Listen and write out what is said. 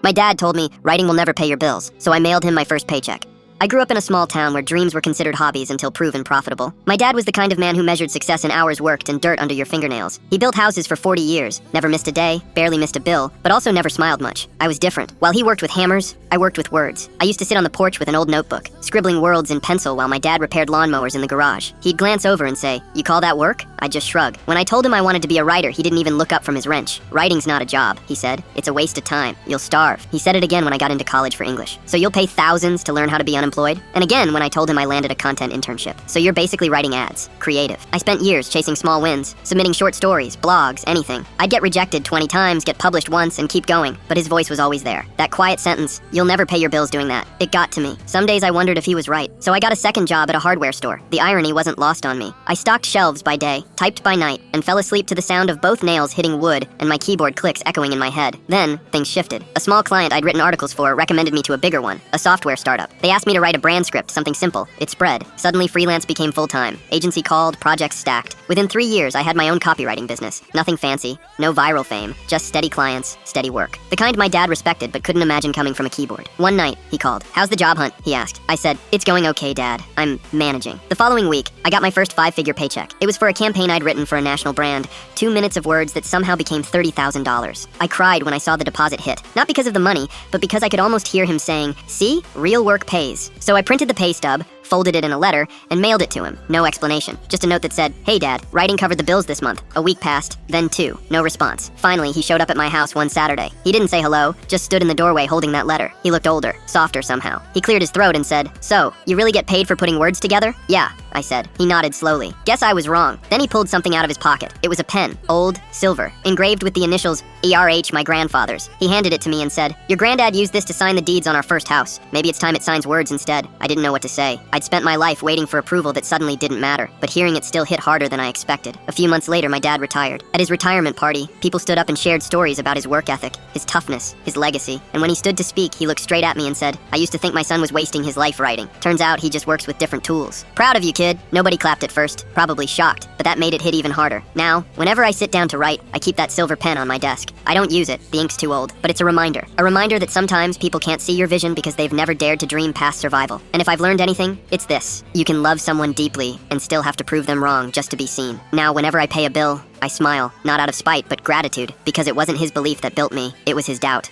My dad told me writing will never pay your bills, so I mailed him my first paycheck. I grew up in a small town where dreams were considered hobbies until proven profitable. My dad was the kind of man who measured success in hours worked and dirt under your fingernails. He built houses for 40 years, never missed a day, barely missed a bill, but also never smiled much. I was different. While he worked with hammers, I worked with words. I used to sit on the porch with an old notebook, scribbling words in pencil while my dad repaired lawnmowers in the garage. He'd glance over and say, "You call that work?" I'd just shrug. When I told him I wanted to be a writer, he didn't even look up from his wrench. "Writing's not a job," he said. "It's a waste of time. You'll starve." He said it again when I got into college for English. "So you'll pay thousands to learn how to be unemployed?" And again when I told him I landed a content internship. "So you're basically writing ads. Creative." I spent years chasing small wins, submitting short stories, blogs, anything. I'd get rejected 20 times, get published once, and keep going, but his voice was always there. That quiet sentence, "You'll never pay your bills doing that." It got to me. Some days I wondered if he was right. So I got a second job at a hardware store. The irony wasn't lost on me. I stocked shelves by day, typed by night, and fell asleep to the sound of both nails hitting wood and my keyboard clicks echoing in my head. Then, things shifted. A small client I'd written articles for recommended me to a bigger one, a software startup. They asked me to write a brand script, something simple. It spread. Suddenly, freelance became full-time. Agency called, projects stacked. Within 3 years, I had my own copywriting business. Nothing fancy, no viral fame, just steady clients, steady work. The kind my dad respected but couldn't imagine coming from a keyboard. One night, he called. "How's the job hunt?" he asked. I said, "It's going okay, Dad. I'm managing." The following week, I got my first 5-figure paycheck. It was for a campaign I'd written for a national brand. 2 minutes of words that somehow became $30,000. I cried when I saw the deposit hit. Not because of the money, but because I could almost hear him saying, "See? Real work pays." So I printed the pay stub, folded it in a letter, and mailed it to him. No explanation. Just a note that said, "Hey Dad, writing covered the bills this month." A week passed, then 2. No response. Finally, he showed up at my house one Saturday. He didn't say hello, just stood in the doorway holding that letter. He looked older, softer somehow. He cleared his throat and said, "So, you really get paid for putting words together?" "Yeah," I said. He nodded slowly. Guess I was wrong. Then he pulled something out of his pocket. It was a pen, old, silver, engraved with the initials ERH, my grandfather's. He handed it to me and said, "Your granddad used this to sign the deeds on our first house. Maybe it's time it signs words instead." I didn't know what to say. I'd spent my life waiting for approval that suddenly didn't matter, but hearing it still hit harder than I expected. A few months later, my dad retired. At his retirement party, people stood up and shared stories about his work ethic, his toughness, his legacy. And when he stood to speak, he looked straight at me and said, "I used to think my son was wasting his life writing. Turns out he just works with different tools." Proud of you, kid. Nobody clapped at first, probably shocked, but that made it hit even harder. Now, whenever I sit down to write, I keep that silver pen on my desk. I don't use it, the ink's too old, but it's a reminder. A reminder that sometimes people can't see your vision because they've never dared to dream past survival. And if I've learned anything, it's this. You can love someone deeply and still have to prove them wrong just to be seen. Now, whenever I pay a bill, I smile, not out of spite, but gratitude, because it wasn't his belief that built me, it was his doubt.